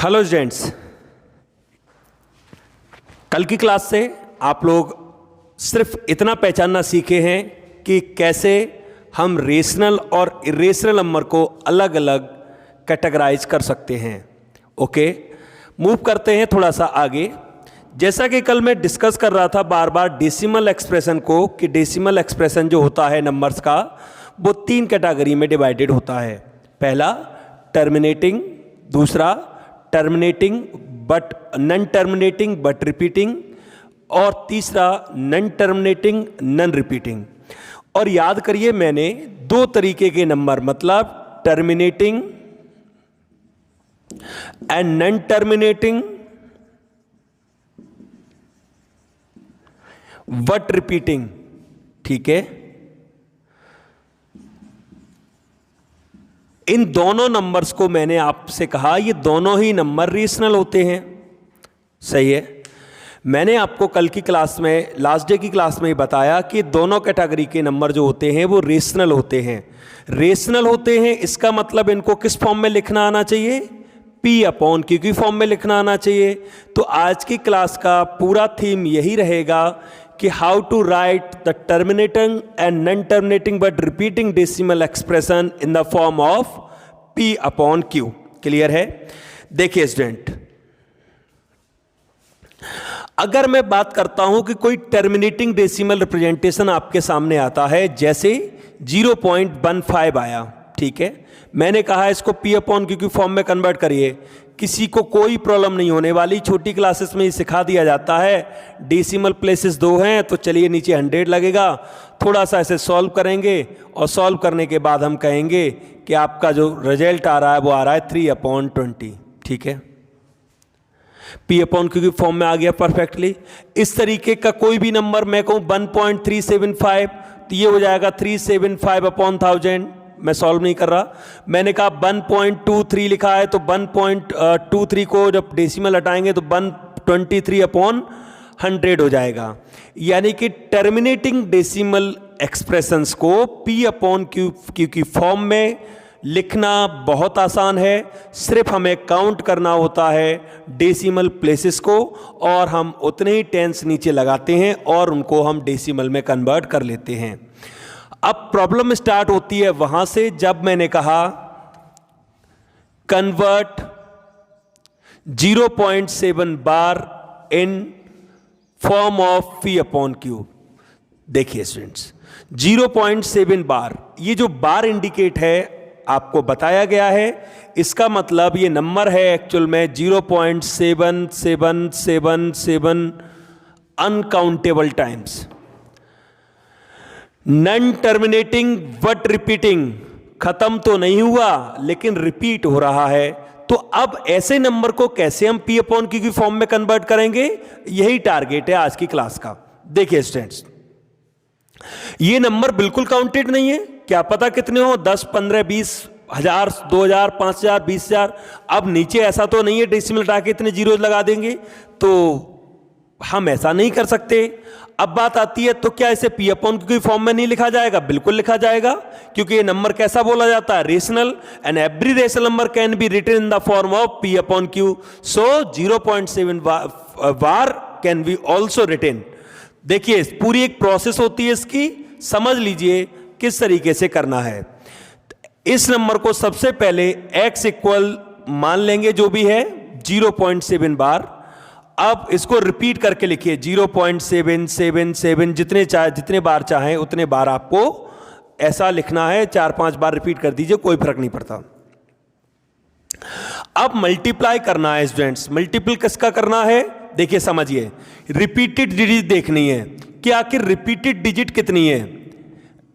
Hello students, कल की class से आप लोग सिर्फ इतना पहचानना सीखे हैं कि कैसे हम रेशनल और इरेशनल नंबर को अलग अलग कैटेगराइज कर सकते हैं। ओके, मूव करते हैं थोड़ा सा आगे। जैसा कि कल मैं डिस्कस कर रहा था बार बार डेसिमल एक्सप्रेशन को, कि डेसिमल एक्सप्रेशन जो होता है नंबर्स का, वो 3 कैटेगरी में डिवाइडेड होता है। पहला टर्मिनेटिंग, दूसरा terminating but non terminating but repeating, और तीसरा नॉन टर्मिनेटिंग नॉन रिपीटिंग। और याद करिए, मैंने 2 तरीके के नंबर, मतलब terminating and non terminating but repeating, ठीक है, इन दोनों नंबर्स को मैंने आपसे कहा ये दोनों ही नंबर रेशनल होते हैं। सही है। मैंने आपको कल की क्लास में, लास्ट डे की क्लास में ही बताया कि दोनों कैटेगरी के नंबर जो होते हैं वो रेशनल होते हैं। रेशनल होते हैं इसका मतलब इनको किस फॉर्म में लिखना आना चाहिए? P अपॉन Q की फॉर्म में लिखना आना चाहिए। तो आज की क्लास का पूरा थीम यही रहेगा कि how to write the terminating and non terminating but repeating decimal expression in the form of P upon Q। Clear है? देखिए स्टूडेंट, अगर मैं बात करता हूं कि कोई टर्मिनेटिंग डेसिमल रिप्रेजेंटेशन आपके सामने आता है, जैसे 0.15 आया, ठीक है, मैंने कहा इसको P अपॉन Q की फॉर्म में कन्वर्ट करिए। किसी को कोई प्रॉब्लम नहीं होने वाली, छोटी क्लासेस में ही सिखा दिया जाता है। डेसिमल प्लेसेस 2 हैं, तो चलिए नीचे 100 लगेगा। थोड़ा सा इसे सॉल्व करेंगे और सॉल्व करने के बाद हम कहेंगे कि आपका जो रिजल्ट आ रहा है वो आ रहा है 3/20, ठीक है। P अपॉन Q की फॉर्म में आ गया परफेक्टली। इस तरीके का कोई भी नंबर मैं कहूँ 1.375, तो ये हो जाएगा 375/1000। मैं सॉल्व नहीं कर रहा, मैंने कहा 1.23 लिखा है, तो 1.23 को जब डेसिमल हटाएंगे तो 123/100 हो जाएगा। यानी कि टर्मिनेटिंग डेसिमल एक्सप्रेशंस को P अपॉन Q की फॉर्म में लिखना बहुत आसान है। सिर्फ हमें काउंट करना होता है डेसिमल प्लेसेस को, और हम उतने ही टेंस नीचे लगाते हैं और उनको हम डेसिमल में कन्वर्ट कर लेते हैं। अब प्रॉब्लम स्टार्ट होती है वहां से, जब मैंने कहा convert 0.7 bar in form of P upon Q। देखिए स्टूडेंट्स, 0.7 बार, ये जो बार इंडिकेट है आपको बताया गया है, इसका मतलब ये नंबर है एक्चुअल में 0.7777 uncountable times. Non terminating but repeating, खत्म तो नहीं हुआ लेकिन रिपीट हो रहा है। तो अब ऐसे नंबर को कैसे हम P अपॉन Q की फॉर्म में कन्वर्ट करेंगे, यही टारगेट है आज की क्लास का। देखिए स्टूडेंट्स, ये नंबर बिल्कुल काउंटेड नहीं है, क्या पता कितने हो, 10, 15, 20, 1000, 2000, 5000, 20000। अब नीचे ऐसा तो नहीं है डेसिमल हटा के इतने जीरोज लगा देंगे, तो हम ऐसा नहीं कर सकते। अब बात आती है, तो क्या इसे P अपॉन Q की फॉर्म में नहीं लिखा जाएगा? बिल्कुल लिखा जाएगा, क्योंकि ये नंबर कैसा बोला जाता है? Rational, and every rational number can be written in the form of P upon Q। So 0.7 bar can be also written. देखिए पूरी एक प्रोसेस होती है इसकी, समझ लीजिए किस तरीके से करना है। इस नंबर को सबसे पहले x इक्वल मान लेंगे, जो भी है 0.7 बार। अब इसको रिपीट करके लिखिए 0.777, जितने बार चाहें उतने बार आपको ऐसा लिखना है। 4-5 बार रिपीट कर दीजिए, कोई फर्क नहीं पड़ता। अब मल्टीप्लाई करना है स्टूडेंट्स। मल्टीपल किसका करना है? देखिए समझिए, रिपीटेड डिजिट देखनी है कि आखिर रिपीटेड डिजिट कितनी है।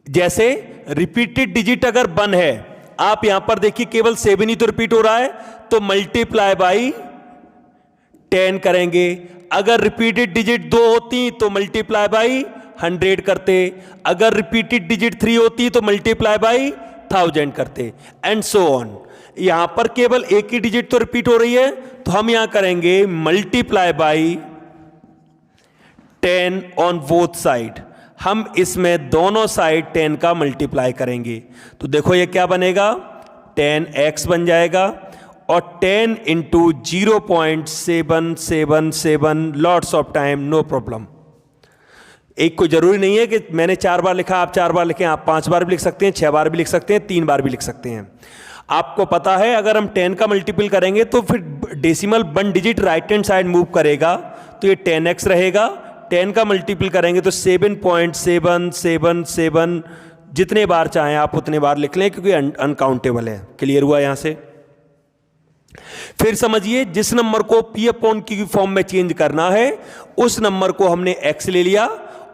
जैसे रिपीटेड डिजिट अगर 1 है, आप यहां पर देखिए केवल 7 ही तो रिपीट हो रहा है, तो मल्टीप्लाई बाई 10 करेंगे। अगर रिपीटेड डिजिट 2 होती तो मल्टीप्लाई बाई 100 करते। अगर रिपीटेड डिजिट 3 होती तो मल्टीप्लाई बाई 1000 करते, एंड सो ऑन। यहां पर केवल एक ही डिजिट तो रिपीट हो रही है, तो हम यहां करेंगे multiply by 10 on both side. हम इसमें दोनों साइड 10 का मल्टीप्लाई करेंगे, तो देखो ये क्या बनेगा, 10x बन जाएगा। और 10 into 0.777 lots of time, no problem. एक कोई जरूरी नहीं है कि मैंने 4 बार लिखा आप 4 बार लिखें, आप 5 बार भी लिख सकते हैं, 6 बार भी लिख सकते हैं, 3 बार भी लिख सकते हैं। आपको पता है अगर हम 10 का मल्टीपल करेंगे तो फिर decimal 1 digit right hand side move करेगा, तो ये 10x रहेगा। 10 का मल्टीपल करेंगे तो 7.777, जितने बार चाहें आप उतने बार लिख लें क्योंकि अनकाउंटेबल है। क्लियर हुआ यहां से? फिर समझिए, जिस नंबर को p अपॉन q की फॉर्म में चेंज करना है उस नंबर को हमने x ले लिया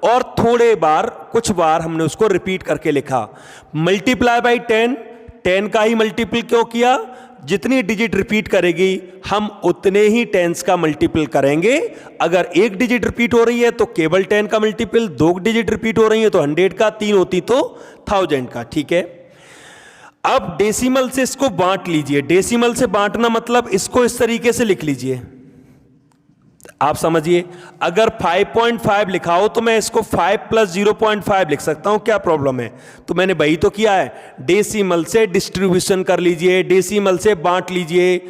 और थोड़े बार, कुछ बार हमने उसको रिपीट करके लिखा। मल्टीप्लाई बाई 10, 10 का ही मल्टीपल क्यों किया? जितनी डिजिट रिपीट करेगी हम उतने ही 10s का मल्टीपल करेंगे। अगर एक डिजिट रिपीट हो रही है तो केवल 10 का मल्टीपल, 2 डिजिट रिपीट हो रही है तो 100 का, 3 होती तो 1000 का। ठीक है, अब डेसिमल से इसको बांट लीजिए। डेसिमल से बांटना मतलब इसको इस तरीके से लिख लीजिए। आप समझिए, अगर 5.5 लिखा हो तो मैं इसको 5 प्लस 0.5 लिख सकता हूं, क्या प्रॉब्लम है? तो मैंने वही तो किया है, डेसिमल से डिस्ट्रीब्यूशन कर लीजिए, डेसिमल से बांट लीजिए।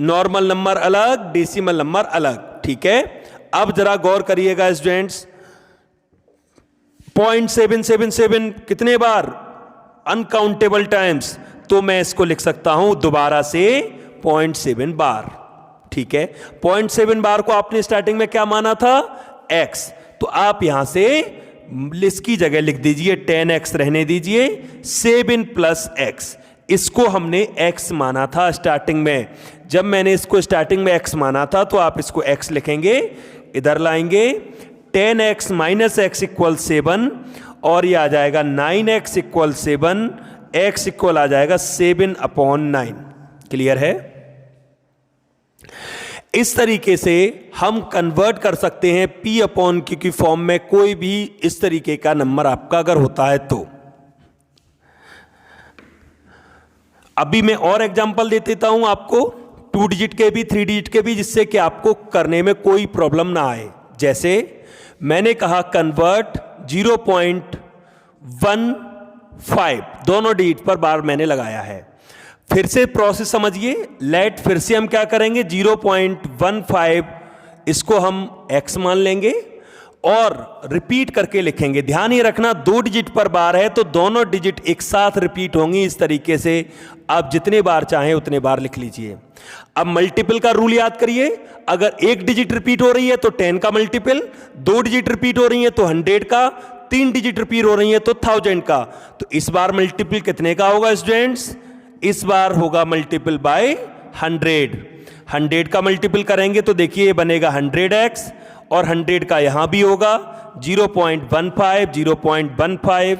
नॉर्मल नंबर अलग, डेसिमल नंबर अलग। ठीक है, अब जरा गौर करिएगा स्टूडेंट्स, 0.777 कितने बार? अनकाउंटेबल टाइम्स, तो मैं इसको लिख सकता हूं दोबारा से 0.7 बार। ठीक है, 0.7 बार को आपने स्टार्टिंग में क्या माना था? x, तो आप यहां से इसकी जगह लिख दीजिए 10x रहने दीजिए, 7 प्लस x। इसको हमने x माना था स्टार्टिंग में। जब मैंने इसको स्टार्टिंग में x माना था तो आप इसको x लिखेंगे, इधर लाएंगे 10x माइनस x इक्वल 7 और ये आ जाएगा 9x इक्वल 7, x इक्वल आ जाएगा 7/9। क्लियर है? इस तरीके से हम कन्वर्ट कर सकते हैं p अपॉन q की फॉर्म में कोई भी इस तरीके का नंबर आपका अगर होता है तो। अभी मैं और एग्जांपल दे देता हूं आपको, 2 डिजिट के भी 3 डिजिट के भी, जिससे कि आपको करने में कोई प्रॉब्लम ना आए। जैसे मैंने कहा कन्वर्ट 0.15, दोनों डिजिट पर बार मैंने लगाया है। फिर से प्रोसेस समझिए, लेट फिर से हम क्या करेंगे, 0.15 इसको हम x मान लेंगे और रिपीट करके लिखेंगे। ध्यान ये रखना 2 डिजिट पर बार है तो दोनों डिजिट एक साथ रिपीट होंगी। इस तरीके से आप जितने बार चाहें उतने बार लिख लीजिए। अब मल्टीपल का रूल याद करिए, अगर एक डिजिट रिपीट हो रही है तो 10 का मल्टीपल, 2 डिजिट रिपीट हो रही है तो 100 का, 3 डिजिट रिपीट हो रही है तो 1000 का। तो इस बार मल्टीपल कितने का होगा स्टूडेंट्स? इस बार होगा मल्टीपल बाय 100। 100 का मल्टीपल करेंगे तो देखिए बनेगा 100x और 100 का यहां भी होगा 0.15, 0.15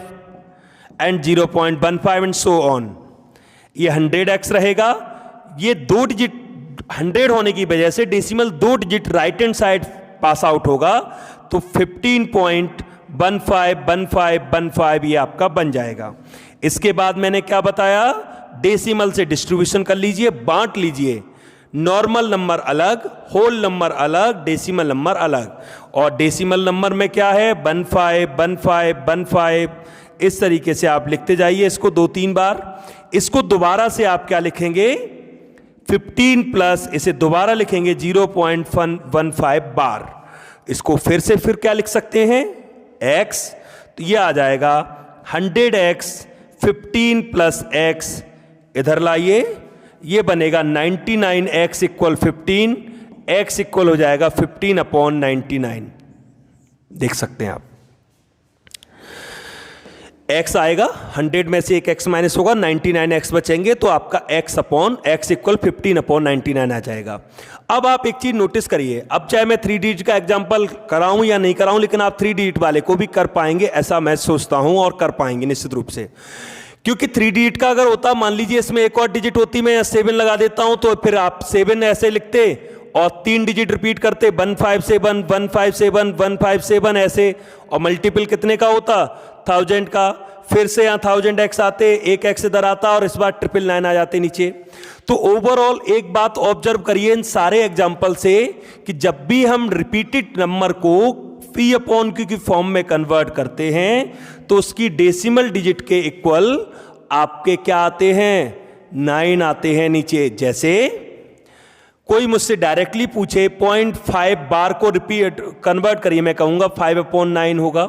एंड 0.15 एंड सो ऑन। ये 100x रहेगा। ये 2 डिजिट 100 होने की वजह से decimal 2 digit right hand side pass out होगा, तो 15.151515 ये आपका बन जाएगा। इसके बाद मैंने क्या बताया, डेसिमल से डिस्ट्रीब्यूशन कर लीजिए, बांट लीजिए। नॉर्मल नंबर अलग, होल नंबर अलग, डेसिमल नंबर अलग। और डेसिमल नंबर में क्या है, 151515। इस तरीके से आप लिखते जाइए इसको 2-3 बार। इसको दोबारा से आप क्या लिखेंगे, 15 प्लस इसे दोबारा लिखेंगे 0.15 बार। इसको फिर से फिर क्या लिख सकते हैं, x, तो ये आ जाएगा 100x 15 प्लस x, इधर लाइए, ये बनेगा 99x इक्वल 15, x इक्वल हो जाएगा 15/99। देख सकते हैं आप, x आएगा, 100 में से एक x माइनस होगा, 99x बचेंगे, तो आपका x अपॉन x इक्वल 15/99 आ जाएगा। अब आप एक चीज नोटिस करिए, अब चाहे मैं 3 डिजिट का एग्जांपल कराऊं या नहीं कराऊं, लेकिन आप 3 डिजिट वाले को भी कर पाएंगे ऐसा मैं सोचता हूं, और कर पाएंगे निश्चित रूप से। क्योंकि 3 डिजिट का अगर होता, मान लीजिए इसमें एक और डिजिट होती, मैं 7 लगा देता हूं, तो फिर आप 7 ऐसे लिखते और 3 डिजिट रिपीट करते, 157 157 157 ऐसे, और मल्टीपल कितने का होता, 1000 का। फिर से यहाँ 1000x आते, एक x इधर आता और इस बार 999 आ जाते नीचे। तो ओवरऑल एक बात ऑब्जर्व करिए इन सारे एग्जाम्पल से कि जब भी हम रिपीटेड नंबर को p अपॉन q की फॉर्म में कन्वर्ट करते हैं तो उसकी डेसिमल डिजिट के इक्वल आपके क्या आते हैं, 9 आते हैं नीचे। जैसे कोई मुझसे डायरेक्टली पूछे 0.5 बार को रिपीट कन्वर्ट करिए, मैं कहूंगा 5/9 होगा।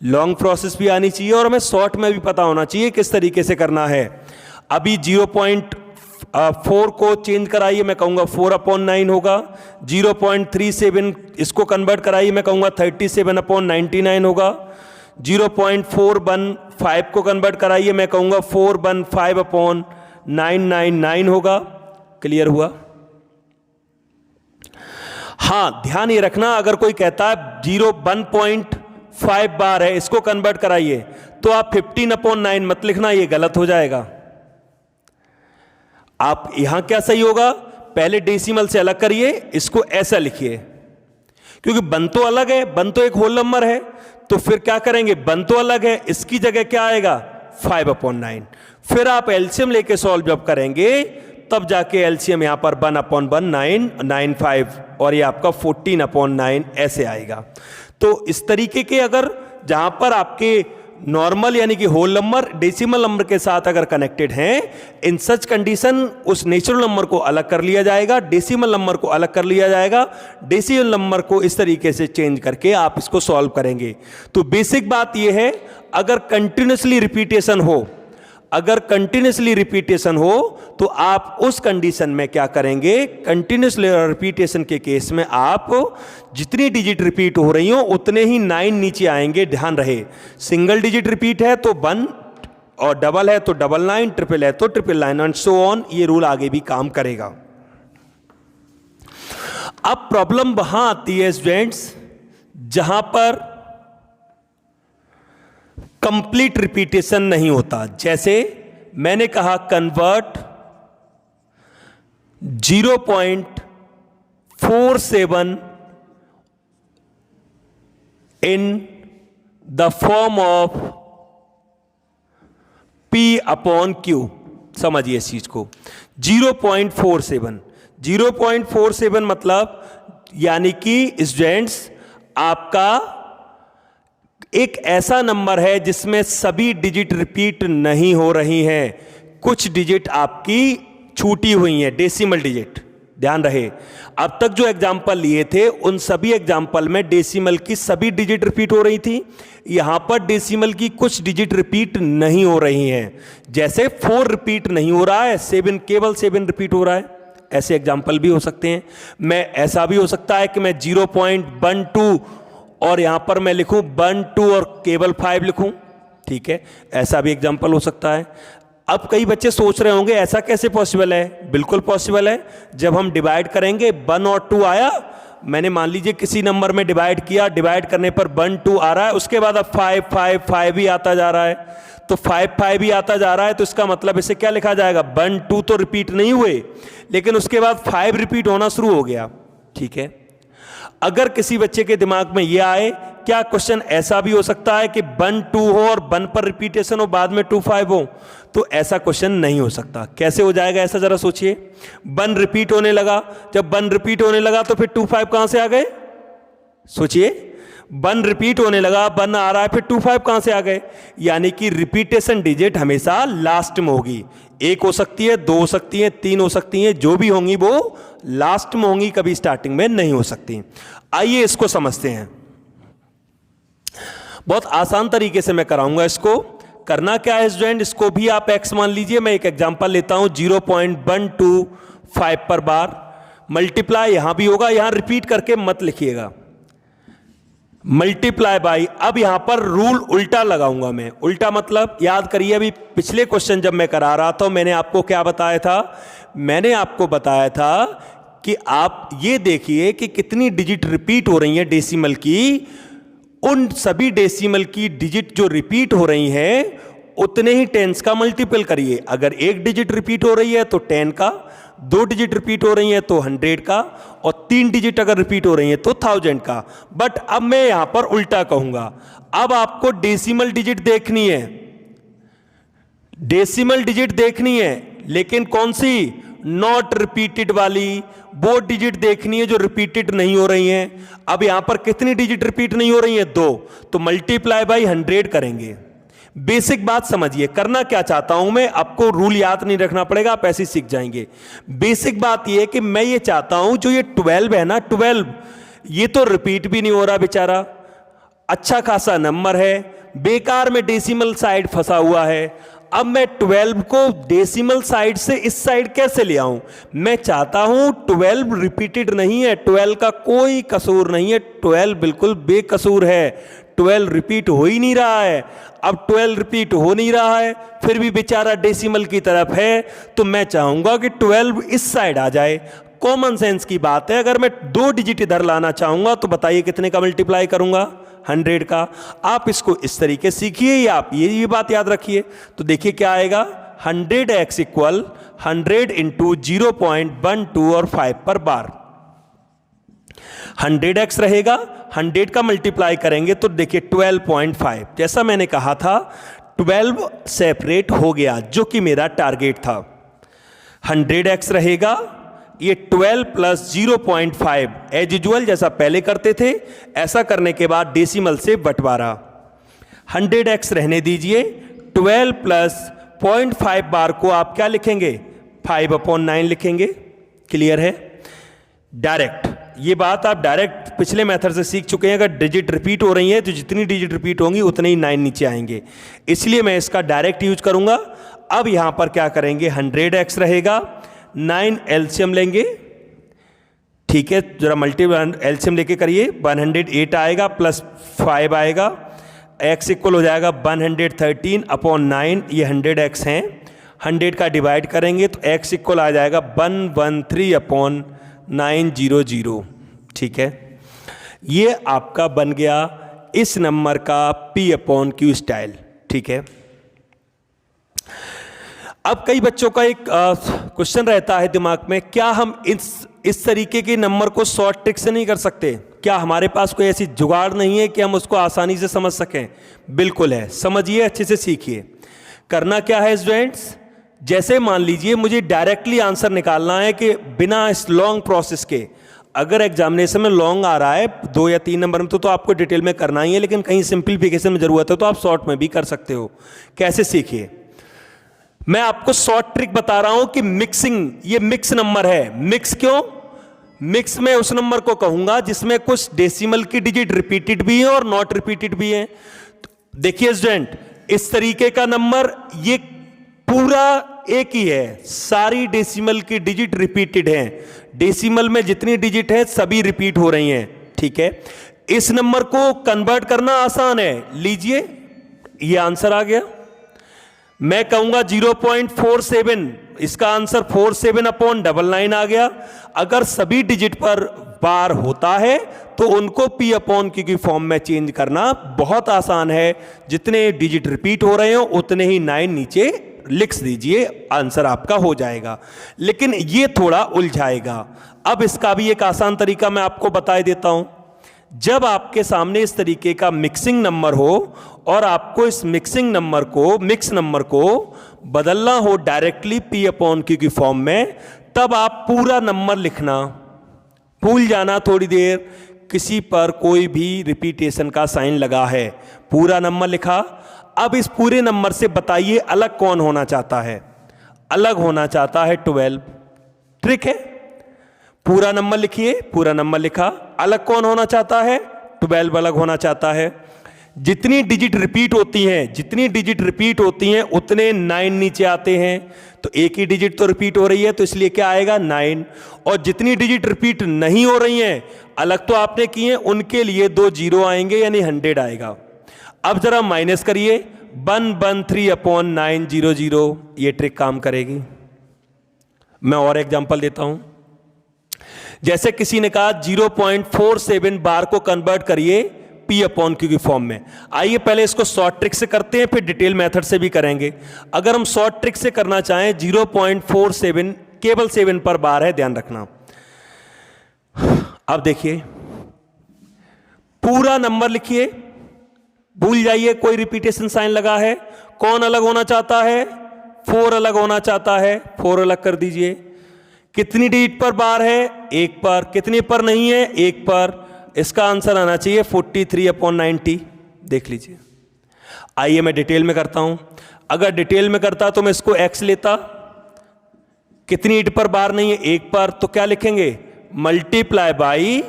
लॉन्ग प्रोसेस भी आनी चाहिए और हमें शॉर्ट में भी पता होना चाहिए किस तरीके से करना है। अभी 0.4 को चेंज कराइए, मैं कहूंगा 4/9 होगा। 0.37 इसको कन्वर्ट कराइए, मैं कहूंगा 37/99 होगा। 0.415 को कन्वर्ट कराइए, मैं कहूंगा 415/999 होगा। क्लियर हुआ? हां, ध्यान ये रखना, अगर कोई कहता है 1.5 बार है, इसको कन्वर्ट कराइए, तो आप 15/9 मत लिखना, ये गलत हो जाएगा। आप यहां क्या सही होगा, पहले डेसिमल से अलग करिए, इसको ऐसा लिखिए, क्योंकि बन तो अलग है, बन तो एक होल नंबर है, तो फिर क्या करेंगे, बन तो अलग है, इसकी जगह क्या आएगा 5/9। फिर आप एलसीएम लेके सॉल्व जब करेंगे तब जाके एलसीएम यहां पर 1/995 और ये आपका 14/9 ऐसे आएगा। तो इस तरीके के अगर जहां पर आपके नॉर्मल यानी कि होल नंबर डेसिमल नंबर के साथ अगर कनेक्टेड हैं, इन सच कंडीशन उस नेचुरल नंबर को अलग कर लिया जाएगा, डेसिमल नंबर को अलग कर लिया जाएगा, डेसिमल नंबर को इस तरीके से चेंज करके आप इसको सॉल्व करेंगे। तो बेसिक बात यह है, अगर कंटिन्यूसली रिपीटेशन हो, अगर कंटिन्यूसली रिपीटेशन हो तो आप उस कंडीशन में क्या करेंगे, कंटिन्यूसली रिपीटेशन के केस में आप जितनी डिजिट रिपीट हो रही हो उतने ही 9 नीचे आएंगे। ध्यान रहे, सिंगल डिजिट रिपीट है तो 1 और डबल है तो 99, ट्रिपल है तो 999 एंड सो ऑन। ये रूल आगे भी काम करेगा। अब प्रॉब्लम वहां आती है स्टूडेंट्स जहां पर कंप्लीट रिपीटेशन नहीं होता। जैसे मैंने कहा convert 0.47 in the form of P/Q। समझिए इस चीज को, 0.47 मतलब यानी कि स्टूडेंट्स आपका एक ऐसा नंबर है जिसमें सभी डिजिट रिपीट नहीं हो रही हैं, कुछ डिजिट आपकी छूटी हुई हैं, डेसिमल डिजिट। ध्यान रहे, अब तक जो एग्जाम्पल लिए थे उन सभी एग्जाम्पल में डेसिमल की सभी डिजिट रिपीट हो रही थी। यहां पर डेसिमल की कुछ डिजिट रिपीट नहीं हो रही हैं। जैसे 4 रिपीट नहीं हो रहा है, 7 केवल 7 रिपीट हो रहा है। ऐसे एग्जाम्पल भी हो सकते हैं। मैं ऐसा भी हो सकता है कि मैं 0.12 और यहां पर मैं लिखूं 1 2 और केवल 5 लिखूं, ठीक है, ऐसा भी एग्जाम्पल हो सकता है। अब कई बच्चे सोच रहे होंगे ऐसा कैसे पॉसिबल है। बिल्कुल पॉसिबल है। जब हम डिवाइड करेंगे 1 और 2 आया, मैंने मान लीजिए किसी नंबर में डिवाइड किया, डिवाइड करने पर 1 2 आ रहा है, उसके बाद अब 5 5 5 भी आता जा रहा है, तो 5 5 भी आता जा रहा है, तो इसका मतलब इसे क्या लिखा जाएगा, 1 2 तो रिपीट नहीं हुए, लेकिन उसके बाद 5 रिपीट होना शुरू हो गया, ठीक है। अगर किसी बच्चे के दिमाग में यह आए, क्या क्वेश्चन ऐसा भी हो सकता है कि 1 2 हो और 1 पर रिपीटेशन हो, बाद में 2 5 हो, तो ऐसा क्वेश्चन नहीं हो सकता। कैसे हो जाएगा ऐसा, जरा सोचिए। 1 रिपीट होने लगा, जब 1 रिपीट होने लगा तो फिर 2 5 कहां से आ गए, सोचिए। 1 रिपीट होने लगा, 1 आ रहा है, फिर 2 5 कहां से आ गए। यानी कि रिपीटेशन डिजिट हमेशा लास्ट में होगी। 1 हो सकती है, 2 हो सकती है, 3 हो सकती है, जो भी होंगी वो लास्ट में होंगी, कभी स्टार्टिंग में नहीं हो सकती। आइए इसको समझते हैं। बहुत आसान तरीके से मैं कराऊंगा इसको। करना क्या है स्टूडेंट, इसको भी आप x मान लीजिए। मैं एक एग्जांपल लेता हूं, 0.125 पर बार। मल्टीप्लाई यहां भी होगा, यहां रिपीट करके मत लिखिएगा, मल्टीप्लाई बाई। अब यहां पर रूल उल्टा लगाऊंगा मैं। उल्टा मतलब याद करिए, अभी पिछले क्वेश्चन जब मैं करा रहा था मैंने आपको क्या बताया था, मैंने आपको बताया था कि आप ये देखिए कि कितनी डिजिट रिपीट हो रही है डेसिमल की। उन सभी डेसिमल की डिजिट जो रिपीट हो रही हैं उतने ही टेंस का मल्टीपल करिए। अगर 1 डिजिट रिपीट हो रही है तो 10 का, 2 डिजिट रिपीट हो रही है तो 100 का, और 3 डिजिट अगर रिपीट हो रही है तो 1000 का। बट अब मैं यहां पर उल्टा कहूंगा। अब आपको डेसिमल डिजिट देखनी है, डेसिमल डिजिट देखनी है, लेकिन कौन सी, नॉट रिपीटेड वाली, वो डिजिट देखनी है जो रिपीटेड नहीं हो रही हैं। अब यहां पर कितनी डिजिट रिपीट नहीं हो रही हैं, 2, तो मल्टीप्लाई बाई 100 करेंगे। बेसिक बात समझिए, करना क्या चाहता हूं मैं, आपको रूल याद नहीं रखना पड़ेगा, आप ऐसे ही सीख जाएंगे। बेसिक बात यह है कि मैं ये चाहता हूं जो ये 12 है ना, 12 ये तो रिपीट भी नहीं हो रहा बेचारा, अच्छा खासा नंबर है, बेकार में डेसिमल साइड फंसा हुआ है। अब मैं 12 को डेसिमल साइड से इस साइड कैसे ले आऊं? मैं चाहता हूं 12 रिपीटेड नहीं है, 12 का कोई कसूर नहीं है, 12 बिल्कुल बेकसूर है, 12 रिपीट हो ही नहीं रहा है। अब 12 रिपीट हो नहीं रहा है, फिर भी बेचारा डेसिमल की तरफ है, तो मैं चाहूंगा कि 12 इस साइड आ जाए। कॉमन सेंस की बात है, अगर मैं 2 डिजिट इधर लाना चाहूंगा तो बताइए कितने का मल्टीप्लाई करूंगा? 100 का। आप इसको इस तरीके सीखिए या आप ये बात याद रखिए। तो देखिए क्या आएगा, 100x इक्वल 100 इंटू 0.12 और 5 पर बार। 100x रहेगा, 100 का मल्टीप्लाई करेंगे तो देखिए 12.5। जैसा मैंने कहा था 12 सेपरेट हो गया, जो कि मेरा टारगेट था। 100x रहेगा, ये 12 प्लस 0.5 एज यूजुअल जैसा पहले करते थे, ऐसा करने के बाद डेसिमल से बंटवारा। 100x रहने दीजिए, 12 प्लस 0.5 बार को आप क्या लिखेंगे? 5/9 लिखेंगे। क्लियर है? डायरेक्ट ये बात आप डायरेक्ट पिछले मेथड से सीख चुके हैं। अगर डिजिट रिपीट हो रही है तो जितनी डिजिट रिपीट होंगी उतने ही 9 नीचे आएंगे, इसलिए मैं इसका डायरेक्ट यूज करूंगा। अब यहां पर क्या करेंगे, 100x रहेगा, 9 एलसीएम लेंगे, ठीक है, जरा मल्टीपल एलसीएम लेके करिए, 108 आएगा प्लस 5 आएगा, x इक्वल हो जाएगा 113/9, ये 100x हैं, 100 का डिवाइड करेंगे तो x इक्वल आ जाएगा 113/900। ठीक है, ये आपका बन गया इस नंबर का P/Q स्टाइल। ठीक है, अब कई बच्चों का एक क्वेश्चन रहता है दिमाग में, क्या हम इस तरीके के नंबर को शॉर्ट ट्रिक से नहीं कर सकते? क्या हमारे पास कोई ऐसी जुगाड़ नहीं है कि हम उसको आसानी से समझ सकें? बिल्कुल है, समझिए, अच्छे से सीखिए। करना क्या है स्टूडेंट्स, जैसे मान लीजिए मुझे डायरेक्टली आंसर निकालना है कि बिना इस लॉन्ग प्रोसेस के, अगर एग्जामिनेशन में लॉन्ग आ रहा है 2 या 3 नंबर में तो आपको डिटेल में करना ही है, लेकिन कहीं सिंप्लीफिकेशन में जरूरत है तो आप शॉर्ट में भी कर सकते हो। कैसे सीखिए, मैं आपको शॉर्ट ट्रिक बता रहा हूं कि मिक्सिंग, ये मिक्स नंबर है। मिक्स क्यों? मिक्स में उस नंबर को कहूंगा जिसमें कुछ डेसिमल की डिजिट रिपीटेड भी है और नॉट रिपीटेड भी है। देखिए स्टूडेंट, इस तरीके का नंबर ये पूरा एक ही है, सारी डेसिमल की डिजिट रिपीटेड है, डेसिमल में जितनी डिजिट है सभी रिपीट हो रही हैं। ठीक है, इस नंबर को कन्वर्ट करना आसान है। लीजिए, ये आंसर आ गया, मैं कहूंगा 0.47, इसका आंसर 47/999 आ गया। अगर सभी डिजिट पर बार होता है तो उनको P/Q की फॉर्म में चेंज करना बहुत आसान है। जितने डिजिट रिपीट हो रहे हो उतने ही 9 नीचे लिख दीजिए, आंसर आपका हो जाएगा। लेकिन ये थोड़ा उलझाएगा। अब इसका भी एक आसान तरीका मैं आपको बता देता हूं। जब आपके सामने इस तरीके का मिक्सिंग नंबर हो और आपको इस मिक्सिंग नंबर को, मिक्स नंबर को बदलना हो डायरेक्टली P/Q की फॉर्म में, तब आप पूरा नंबर लिखना, भूल जाना थोड़ी देर किसी पर कोई भी रिपीटेशन का साइन लगा है, पूरा नंबर लिखा। अब इस पूरे नंबर से बताइए अलग कौन होना चाहता है? अलग होना चाहता है 12। ट्रिक है, पूरा नंबर लिखिए, पूरा नंबर लिखा, अलग कौन होना चाहता है? 12 अलग होना चाहता है। जितनी डिजिट रिपीट होती हैं, जितनी डिजिट रिपीट होती हैं उतने 9 नीचे आते हैं, तो एक ही डिजिट तो रिपीट हो रही है तो इसलिए क्या आएगा? 9। और जितनी डिजिट रिपीट नहीं हो रही हैं, अलग तो आपने की हैं, उनके लिए 2 0 आएंगे, यानी 100 आएगा। अब जरा माइनस करिए, 113/900, ये ट्रिक काम करेगी। मैं और एग्जांपल देता हूं। जैसे किसी ने कहा 0.47 बार को कन्वर्ट करिए P/Q की फॉर्म में। आइए पहले इसको शॉर्ट ट्रिक से करते हैं, फिर डिटेल मेथड से भी करेंगे। अगर हम शॉर्ट ट्रिक से करना चाहें, 0.47 केवल 7 पर बार है, ध्यान रखना। अब देखिए, पूरा नंबर लिखिए, भूल जाइए कोई रिपीटेशन साइन लगा है। कौन अलग होना चाहता है? 4 अलग होना चाहता है, 4 अलग कर दीजिए। कितनी डिजिट पर बार है? 1 पर। कितने पर नहीं है? 1 पर। इसका आंसर आना चाहिए 43/90। देख लीजिए, आइए मैं डिटेल में करता हूं। अगर डिटेल में करता तो मैं इसको x लेता, कितनी ईंट पर बार नहीं है, एक पर, तो क्या लिखेंगे, मल्टीप्लाई बाई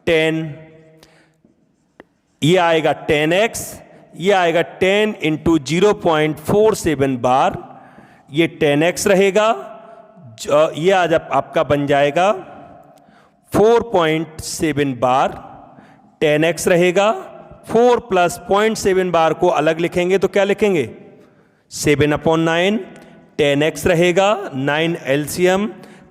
10, ये आएगा 10x, ये आएगा 10 इंटू 0.47 बार, ये 10x रहेगा, ये आज आपका बन जाएगा 4.7 बार, 10x रहेगा, 4 प्लस 0.7 बार को अलग लिखेंगे तो क्या लिखेंगे, 7/9, 10x रहेगा, 9 एलसीएम,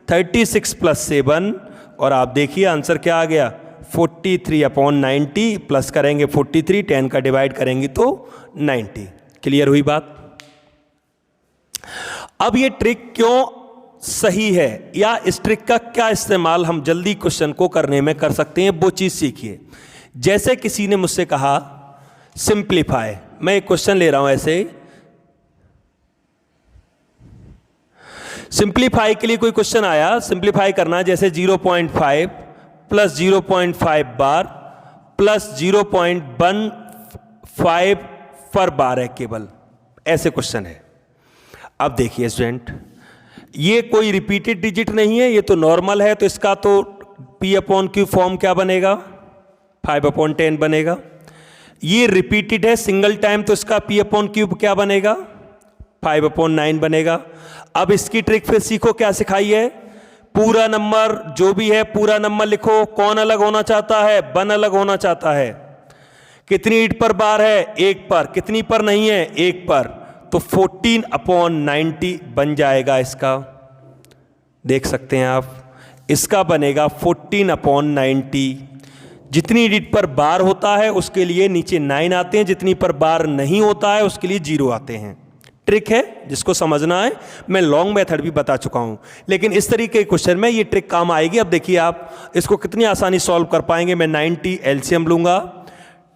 36 प्लस 7, और आप देखिए आंसर क्या आ गया, 43/90, प्लस करेंगे 43, 10 का डिवाइड करेंगे तो 90। क्लियर हुई बात। अब ये ट्रिक क्यों सही है या इस ट्रिक का क्या इस्तेमाल हम जल्दी क्वेश्चन को करने में कर सकते हैं, वो चीज सीखिए। जैसे किसी ने मुझसे कहा सिंप्लीफाई, मैं एक क्वेश्चन ले रहा हूं ऐसे, सिंप्लीफाई के लिए कोई क्वेश्चन आया, सिंप्लीफाई करना, जैसे 0.5 प्लस 0.5 बार प्लस 0.15 पर बार है केवल, ऐसे क्वेश्चन है। अब देखिए स्टूडेंट, ये कोई रिपीटेड डिजिट नहीं है, ये तो नॉर्मल है, तो इसका तो P/Q फॉर्म क्या बनेगा, 5/10 बनेगा। ये रिपीटेड है सिंगल टाइम, तो इसका P/Q क्या बनेगा, 5/9 बनेगा। अब इसकी ट्रिक फिर सीखो, क्या सिखाई है, पूरा नंबर जो भी है पूरा नंबर लिखो, कौन अलग होना चाहता है, 1 अलग होना चाहता है, कितनी ईंट पर बार है, एक पर, कितनी पर नहीं है, एक पर, तो 14/90 बन जाएगा इसका, देख सकते हैं आप, इसका बनेगा 14/90। जितनी ईंट पर बार होता है उसके लिए नीचे 9 आते हैं, जितनी पर बार नहीं होता है उसके लिए 0 आते हैं। ट्रिक है, जिसको समझना है, मैं लॉन्ग मेथड भी बता चुका हूं, लेकिन इस तरीके के क्वेश्चन में ये ट्रिक काम आएगी। अब देखिए आप इसको कितनी आसानी सॉल्व कर पाएंगे। मैं 90 एलसीएम लूंगा,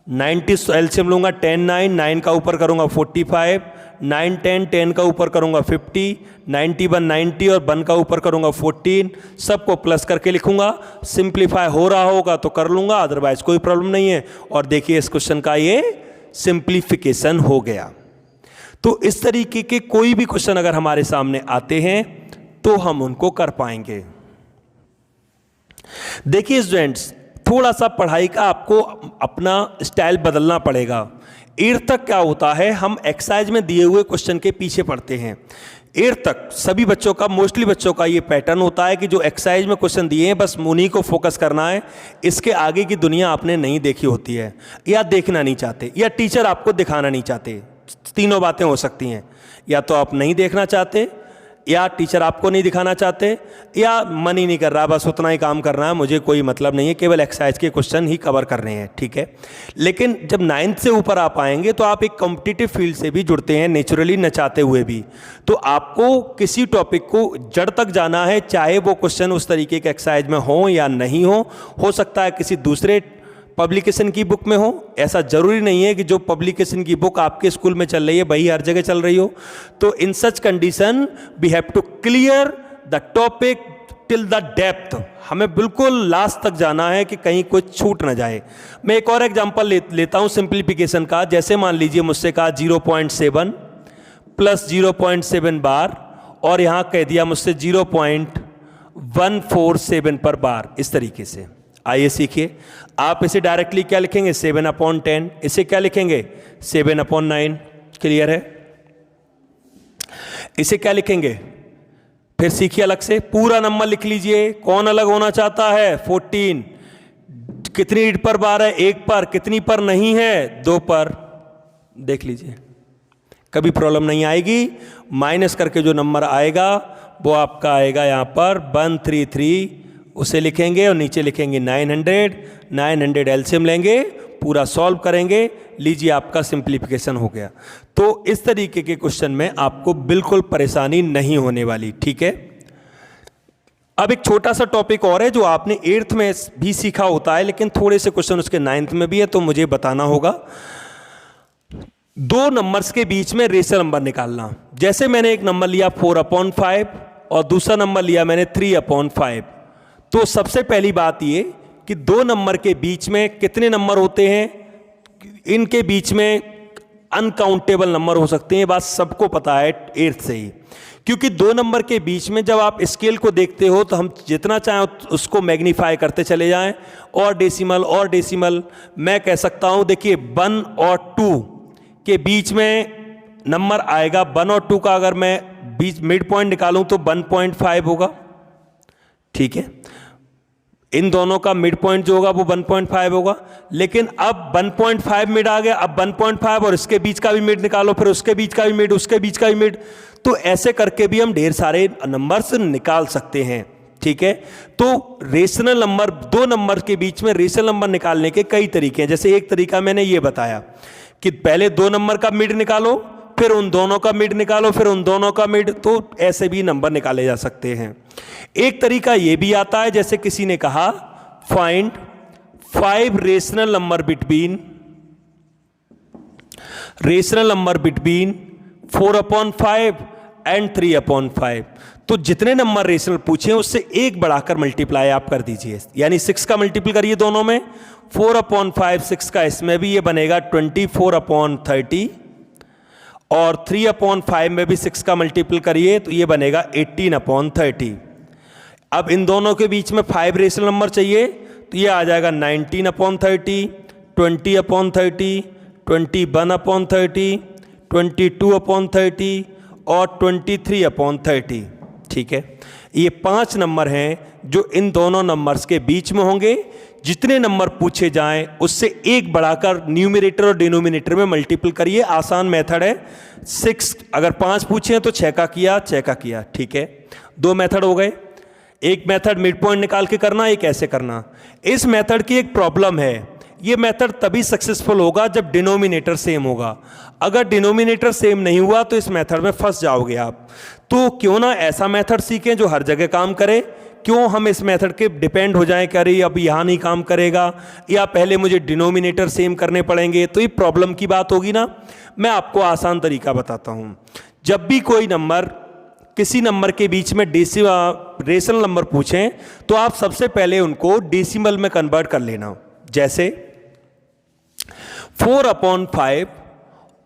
90 एलसीएम लूंगा, 10 9 का ऊपर करूंगा 45, 9 10 का ऊपर करूंगा 50, 91 90 और 1 का ऊपर करूंगा 14, सबको प्लस करके लिखूंगा। सिंप्लीफाई हो रहा होगा तो कर लूंगा, अदरवाइज कोई प्रॉब्लम नहीं है। और देखिए इस क्वेश्चन का ये सिंप्लीफिकेशन हो गया। तो इस तरीके के कोई भी क्वेश्चन अगर हमारे सामने आते हैं तो हम उनको कर पाएंगे। देखिए स्टूडेंट्स, थोड़ा सा पढ़ाई का आपको अपना स्टाइल बदलना पड़ेगा। एट्थ तक क्या होता है, हम एक्सरसाइज में दिए हुए क्वेश्चन के पीछे पढ़ते हैं। एट्थ तक सभी बच्चों का, मोस्टली बच्चों का ये पैटर्न होता है कि जो एक्सरसाइज में क्वेश्चन दिए हैं बस उन्हीं को फोकस करना है, इसके आगे की दुनिया आपने नहीं देखी होती है, या देखना नहीं चाहते, या टीचर आपको दिखाना नहीं चाहते। तीनों बातें हो सकती हैं, या तो आप नहीं देखना चाहते, या टीचर आपको नहीं दिखाना चाहते, या मन ही नहीं कर रहा, बस उतना ही काम करना है, मुझे कोई मतलब नहीं है, केवल एक्सरसाइज के क्वेश्चन ही कवर कर रहे हैं, ठीक है। लेकिन जब 9th से ऊपर आप आएंगे तो आप एक कॉम्पिटिटिव फील्ड से भी जुड़ते हैं, नेचुरली न चाहते हुए भी। तो आपको किसी टॉपिक को जड़ तक जाना है, चाहे वो क्वेश्चन उस तरीके के एक्सरसाइज में हो या नहीं हो सकता है किसी दूसरे पब्लिकेशन की बुक में हो, ऐसा जरूरी नहीं है कि जो पब्लिकेशन की बुक आपके स्कूल में चल रही है वही हर जगह चल रही हो। तो in such condition we have to clear the topic till the depth, हमें बिल्कुल लास्ट तक जाना है कि कहीं कुछ छूट ना जाए। मैं एक और एग्जांपल लेता हूं सिंप्लीफिकेशन का। जैसे मान लीजिए मुझसे कहा 0.7 प्लस 0.7 बार, और यहां कह दिया मुझसे 0.147 पर बार, इस तरीके से। आइए सीखिए, आप इसे डायरेक्टली क्या लिखेंगे, 7/10, इसे क्या लिखेंगे, 7/9। क्लियर है, इसे क्या लिखेंगे, फिर सीखिए अलग से, पूरा नंबर लिख लीजिए, कौन अलग होना चाहता है, 14, कितनी ईंट पर बार है, एक पर, कितनी पर नहीं है, 2 पर, देख लीजिए, कभी प्रॉब्लम नहीं आएगी। माइनस करके जो नंबर आएगा वो आपका आएगा यहां पर 133, उसे लिखेंगे और नीचे लिखेंगे 900 एलसीएम लेंगे, पूरा सॉल्व करेंगे, लीजिए आपका सिंप्लीफिकेशन हो गया। तो इस तरीके के क्वेश्चन में आपको बिल्कुल परेशानी नहीं होने वाली, ठीक है। अब एक छोटा सा टॉपिक और है जो आपने 8th में भी सीखा होता है, लेकिन थोड़े से क्वेश्चन उसके 9th में भी है, तो मुझे बताना होगा। 2 नंबर्स के बीच में रेशनल नंबर निकालना। जैसे मैंने एक नंबर लिया 4/5 और दूसरा नंबर लिया मैंने 3/5। तो सबसे पहली बात ये कि 2 नंबर के बीच में कितने नंबर होते हैं, इनके बीच में अनकाउंटेबल नंबर हो सकते हैं, ये बात सबको पता है 8th से ही। क्योंकि 2 नंबर के बीच में जब आप स्केल को देखते हो तो हम जितना चाहें उसको मैग्नीफाई करते चले जाएं, और डेसिमल मैं कह सकता हूं, देखिए 1 और 2 के बीच में नंबर आएगा। 1 और 2 का अगर मैं बीच मिड पॉइंट निकालूं तो 1.5 होगा, ठीक है। इन दोनों का मिड पॉइंट जो होगा वो 1.5 होगा। लेकिन अब 1.5 मिड आ गया, अब 1.5 और इसके बीच का भी मिड निकालो, फिर उसके बीच का भी मिड, उसके बीच का भी मिड, तो ऐसे करके भी हम ढेर सारे नंबर्स निकाल सकते हैं, ठीक है। तो रेशनल नंबर, 2 नंबर के बीच में रेशनल नंबर निकालने के कई तरीके हैं। जैसे एक तरीका मैंने ये बताया कि पहले 2 नंबर का मिड निकालो, फिर उन दोनों का मिड निकालो, फिर उन दोनों का मिड, तो ऐसे भी नंबर निकाले जा सकते हैं। एक तरीका ये भी आता है, जैसे किसी ने कहा find 5 rational number between 4/5 and 3/5। तो जितने नंबर रेशनल पूछे उससे एक बढ़ाकर मल्टीप्लाई आप कर दीजिए, यानी 6 का मल्टीपल करिए दोनों में, 4/5 6 का, इसमें भी ये बनेगा 24/30, और 3/5 में भी 6 का मल्टीपल करिए तो ये बनेगा 18/30। अब इन दोनों के बीच में 5 रेशनल नंबर चाहिए तो ये आ जाएगा 19/30, 20/30, 21/30, 22/30 और 23/30, ठीक है। ये 5 नंबर हैं जो इन दोनों नंबर्स के बीच में होंगे। जितने नंबर पूछे जाएं उससे एक बढ़ाकर न्यूमरेटर और डिनोमिनेटर में मल्टीपल करिए, आसान मेथड है। 6 अगर 5 पूछे तो 6 का किया, 6 का किया, ठीक है। 2 मेथड हो गए। एक मेथड मिड पॉइंट निकाल के करना, एक ऐसे करना। इस मेथड की एक प्रॉब्लम है, ये मेथड तभी सक्सेसफुल होगा जब डिनोमिनेटर सेम होगा। अगर डिनोमिनेटर सेम नहीं हुआ तो इस मेथड में फंस जाओगे आप। तो क्यों ना ऐसा मेथड सीखें जो हर जगह काम करे। क्यों हम इस मेथड के डिपेंड हो जाएं कि अरे अब यहाँ नहीं काम करेगा, या पहले मुझे डिनोमिनेटर सेम करने पड़ेंगे, तो ये प्रॉब्लम की बात होगी ना। मैं आपको आसान तरीका बताता हूँ। जब भी कोई नंबर, किसी नंबर के बीच में रेशनल नंबर पूछें तो आप सबसे पहले उनको डेसिमल में कन्वर्ट कर लेना। जैसे 4/5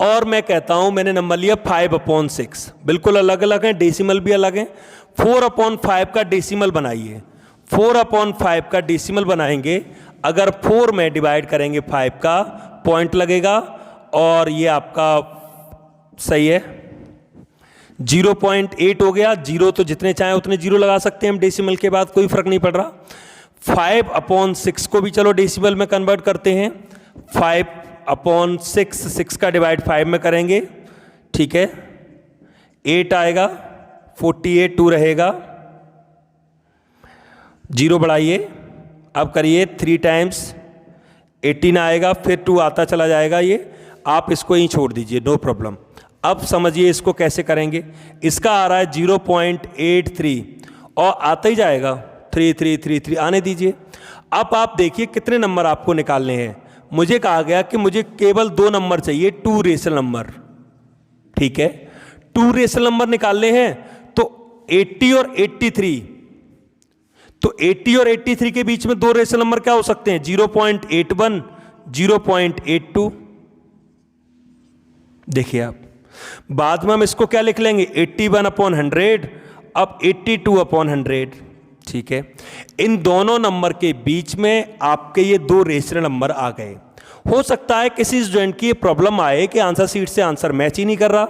और मैं कहता हूं, मैंने नंबर लिया 5/6, बिल्कुल अलग अलग हैं, डेसिमल भी अलग हैं। 4/5 का डेसिमल बनाइए। 4/5 का डेसिमल बनाएंगे, अगर 4 में डिवाइड करेंगे 5 का, पॉइंट लगेगा और ये आपका सही है 0.8 हो गया। 0 तो जितने चाहे उतने 0 लगा सकते हैं हम डेसिमल के बाद, कोई फर्क नहीं पड़ रहा। 5/6 को भी चलो डेसिमल में कन्वर्ट करते हैं। 5/6, 6 का डिवाइड 5 में करेंगे, ठीक है, 8 आएगा, 48 2 रहेगा, 0 बढ़ाइए, अब करिए 3 टाइम्स 18 आएगा, फिर 2 आता चला जाएगा। ये आप इसको ही छोड़ दीजिए, नो प्रॉब्लम। अब समझिए इसको कैसे करेंगे। इसका आ रहा है 0.83 और आता ही जाएगा 3333, आने दीजिए। अब आप देखिए कितने नंबर आपको निकालने हैं। मुझे कहा गया कि मुझे केवल 2 नंबर चाहिए, 2 रेशनल नंबर, ठीक है। 2 रेशनल नंबर निकालने हैं तो 80 और 83, तो 80 और 83 के बीच में 2 रेशनल नंबर क्या हो सकते हैं, 0.81, 0.82। देखिए आप, बाद में हम इसको क्या लिख लेंगे, 81/100, अब 82/100, ठीक है। इन दोनों नंबर के बीच में आपके ये 2 रेशनल नंबर आ गए। हो सकता है किसी स्टूडेंट की ये प्रॉब्लम आए कि आंसर शीट से आंसर मैच ही नहीं कर रहा।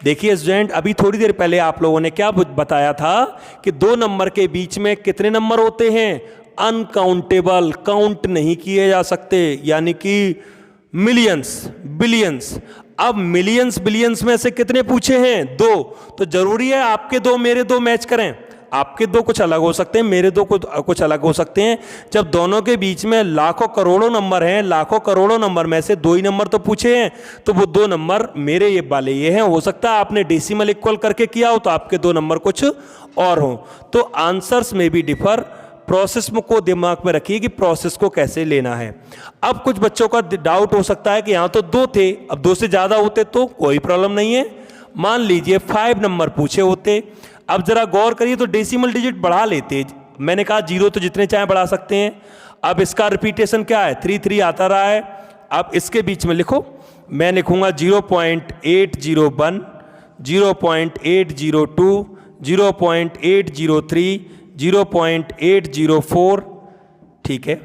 देखिए स्टूडेंट, अभी थोड़ी देर पहले आप लोगों ने क्या बताया था कि 2 नंबर के बीच में कितने नंबर होते हैं, अनकाउंटेबल, काउंट नहीं किए जा सकते, यानी कि मिलियंस, बिलियंस। अब मिलियंस बिलियंस में से कितने पूछे हैं, 2, तो जरूरी है आपके 2 मेरे 2 मैच करें। आपके 2 कुछ अलग हो सकते हैं, मेरे 2 कुछ अलग हो सकते हैं। जब दोनों के बीच में लाखों करोड़ों नंबर हैं, लाखों करोड़ों नंबर में से 2 ही नंबर तो पूछे हैं, तो वो 2 नंबर मेरे ये वाले ये हैं। हो सकता है आपने डेसिमल इक्वल करके किया हो तो आपके 2 नंबर कुछ और हो। तो आंसर्स में भी डिफर, प्रोसेस को दिमाग में रखिए कि प्रोसेस को कैसे लेना है। अब कुछ बच्चों का डाउट हो सकता है कि यहाँ तो 2 थे, अब 2 से ज़्यादा होते तो कोई प्रॉब्लम नहीं है। मान लीजिए 5 नंबर पूछे होते, अब जरा गौर करिए तो डेसिमल डिजिट बढ़ा लेते। मैंने कहा 0 तो जितने चाहे बढ़ा सकते हैं। अब इसका रिपीटेशन क्या है, 3 3 आता रहा है। अब इसके बीच में लिखो मैं लिखूंगा 0.801, 0.802, 0.803, 0.804, ठीक है,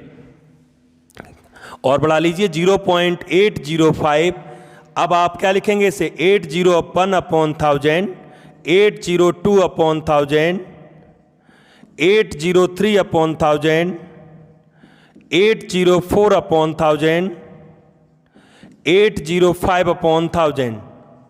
और बढ़ा लीजिए 0.805। अब आप क्या लिखेंगे इसे 801 upon 1000, 802 upon 1000, 803 upon 1000, 804 upon 1000, 805 upon 1000,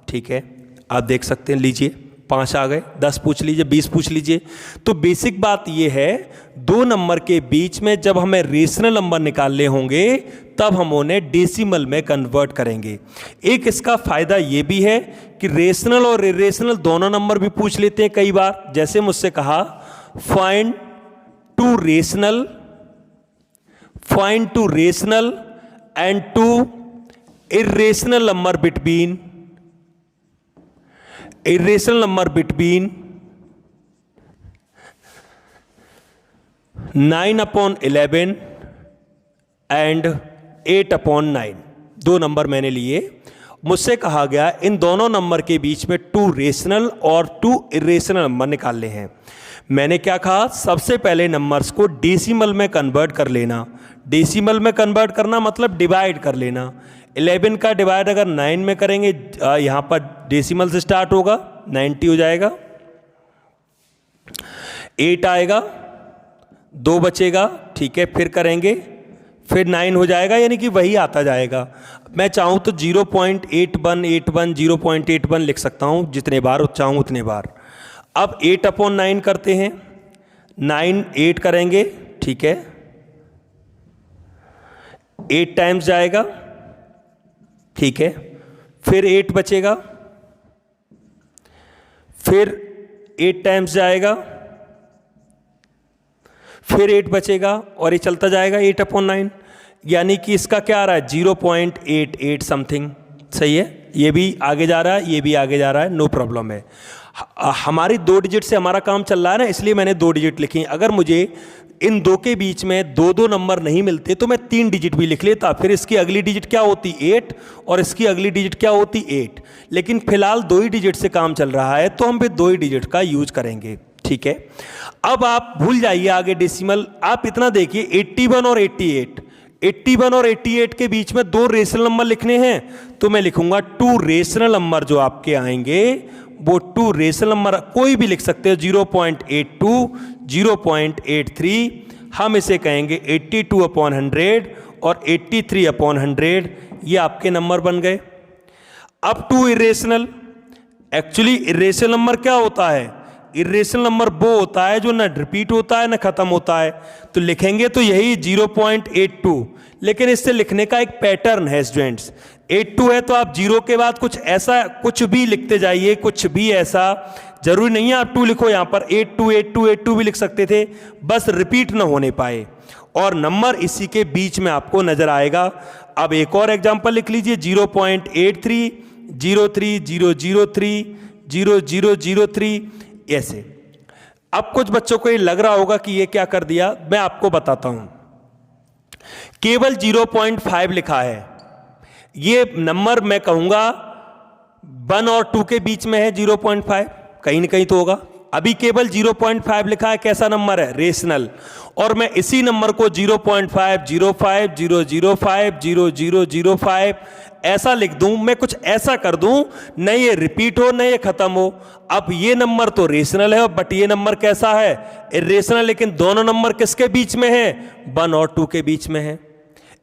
ठीक है। आप देख सकते हैं, लीजिए 5 आ गए, 10 पूछ लीजिए, 20 पूछ लीजिए। तो बेसिक बात यह है, दो नंबर के बीच में जब हमें रेशनल नंबर निकालने होंगे तब हम उन्हें डेसिमल में कन्वर्ट करेंगे। एक इसका फायदा यह भी है कि रेशनल और इरेशनल दोनों नंबर भी पूछ लेते हैं कई बार। जैसे मुझसे कहा find two rational and two irrational number between 9/11 and 8/9। दो नंबर मैंने लिए। मुझसे कहा गया इन दोनों नंबर के बीच में 2 रेशनल और 2 इरेशनल नंबर निकालने हैं। मैंने क्या कहा, सबसे पहले नंबर्स को डेसिमल में कन्वर्ट कर लेना। डेसिमल में कन्वर्ट करना मतलब डिवाइड कर लेना। 11 का डिवाइड अगर 9 में करेंगे, यहाँ पर डेसिमल से स्टार्ट होगा, 90 हो जाएगा। 8 आएगा, 2 बचेगा, ठीक है, फिर करेंगे, फिर 9 हो जाएगा, यानी कि वही आता जाएगा। मैं चाहूँ तो 0.8181 0.81 लिख सकता हूँ, जितने बार चाहूँ उतने बार। अब 8/9 करते हैं, 9 8 करेंगे, ठीक है, 8 टाइम्स जाएगा, ठीक है, फिर 8 बचेगा, फिर 8 टाइम्स जाएगा, फिर 8 बचेगा, और ये चलता जाएगा 8/9। यानी कि इसका क्या आ रहा है, 0.88 समथिंग। सही है, ये भी आगे जा रहा है, ये भी आगे जा रहा है, नो प्रॉब्लम है। हमारी 2 डिजिट से हमारा काम चल रहा है ना, इसलिए मैंने 2 डिजिट लिखी। अगर मुझे इन दो के बीच में 2-2 नंबर नहीं मिलते तो मैं 3 डिजिट भी लिख लेता, फिर इसकी अगली डिजिट क्या होती 8 और इसकी अगली डिजिट क्या होती 8। लेकिन फिलहाल 2 ही डिजिट से काम चल रहा है, तो हम भी 2 ही डिजिट का यूज करेंगे, ठीक है। अब आप भूल जाइए आगे डेसिमल, आप इतना देखिए 81 और 88, 81 और 88 के बीच में 2 रेशनल नंबर लिखने हैं, तो मैं लिखूंगा 2 रेशनल नंबर जो आपके आएंगे वो 2 रेशनल नंबर कोई भी लिख सकते हो, 0.82, 0.83, हम इसे कहेंगे 82/100 और 83/100, ये आपके नंबर बन गए। अब 2 इरेशनल, एक्चुअली इरेशनल नंबर क्या होता है, इरेशनल नंबर वो होता है जो ना रिपीट होता है ना खत्म होता है। तो लिखेंगे तो यही 0.82, लेकिन इससे लिखने का एक पैटर्न है स्टूडेंट्स। 82 है तो आप 0 के बाद कुछ ऐसा कुछ भी लिखते जाइए, कुछ भी ऐसा जरूरी नहीं है आप 2 लिखो, यहां पर 82 82 82 भी लिख सकते थे, बस रिपीट ना होने पाए, और नंबर इसी के बीच में आपको नजर आएगा। अब एक और एग्जांपल लिख लीजिए, 0.83 03 003 0003, ऐसे। अब कुछ बच्चों को ये लग रहा होगा कि ये क्या कर दिया, मैं आपको बताता हूं। केवल 0.5 लिखा है, ये नंबर मैं कहूंगा 1 और 2 के बीच में है 0.5, कहीं ना कहीं तो होगा। अभी केवल 0.5 लिखा है, कैसा नंबर है, रेशनल, और मैं इसी नंबर को 0.5 05 005 0005 ऐसा लिख दूं, मैं कुछ ऐसा कर दूं, न ये रिपीट हो न ये खत्म हो। अब ये नंबर तो रेशनल है, बट ये नंबर कैसा है, इरेशनल, लेकिन दोनों नंबर किसके बीच में है, 1 और 2 के बीच में है।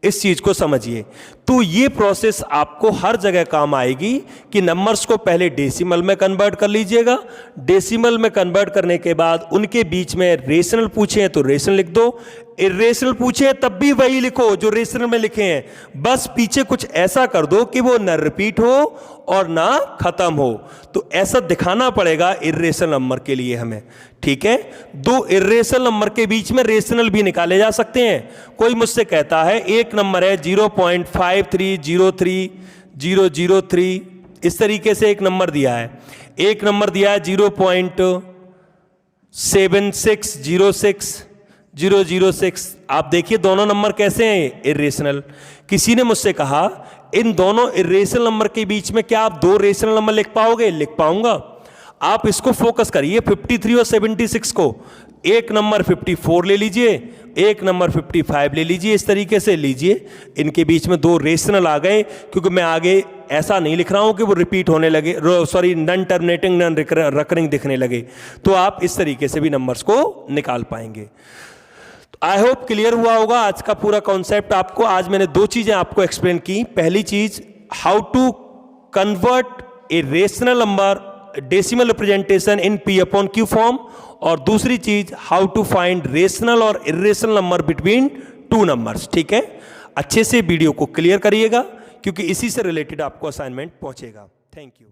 इस चीज को समझिए। तो ये प्रोसेस आपको हर जगह काम आएगी कि नंबर्स को पहले डेसिमल में कन्वर्ट कर लीजिएगा, डेसिमल में कन्वर्ट करने के बाद उनके बीच में रेशनल पूछे हैं तो रेशनल लिख दो, इरेशनल पूछे तब भी वही लिखो जो रेशनल में लिखे हैं, बस पीछे कुछ ऐसा कर दो कि वो न रिपीट हो और ना खत्म हो। तो ऐसा दिखाना पड़ेगा इरेशनल नंबर के लिए हमें, ठीक है। 2 इरेशनल नंबर के बीच में रेशनल भी निकाले जा सकते हैं। कोई मुझसे कहता है एक नंबर है 0.5303 003, इस तरीके से एक नंबर दिया है, एक नंबर दिया है 0.7606 006। आप देखिए दोनों नंबर कैसे हैं, इरेशनल। किसी ने मुझसे कहा इन दोनों इरेशनल नंबर के बीच में क्या आप दो रेशनल नंबर लिख पाओगे? लिख पाऊंगा। आप इसको फोकस करिए 53 और 76 को। एक नंबर 54 ले लीजिए, एक नंबर 55 ले लीजिए, इस तरीके से लीजिए। इनके बीच में दो रेशनल आ गए, क्योंकि मैं आगे ऐसा नहीं लिख रहा हूं कि वो रिपीट होने लगे, sorry non terminating non recurring दिखने लगे। तो आप इस तरीके से भी नंबर्स को निकाल पाएंगे। आई होप क्लियर हुआ होगा आज का पूरा कॉन्सेप्ट आपको। आज मैंने दो चीजें आपको एक्सप्लेन की। पहली चीज, how to convert a rational number decimal representation in P upon Q form, और दूसरी चीज, हाउ टू फाइंड रेशनल और irrational number between two numbers. ठीक है, अच्छे से वीडियो को क्लियर करिएगा, क्योंकि इसी से रिलेटेड आपको असाइनमेंट पहुंचेगा। Thank you.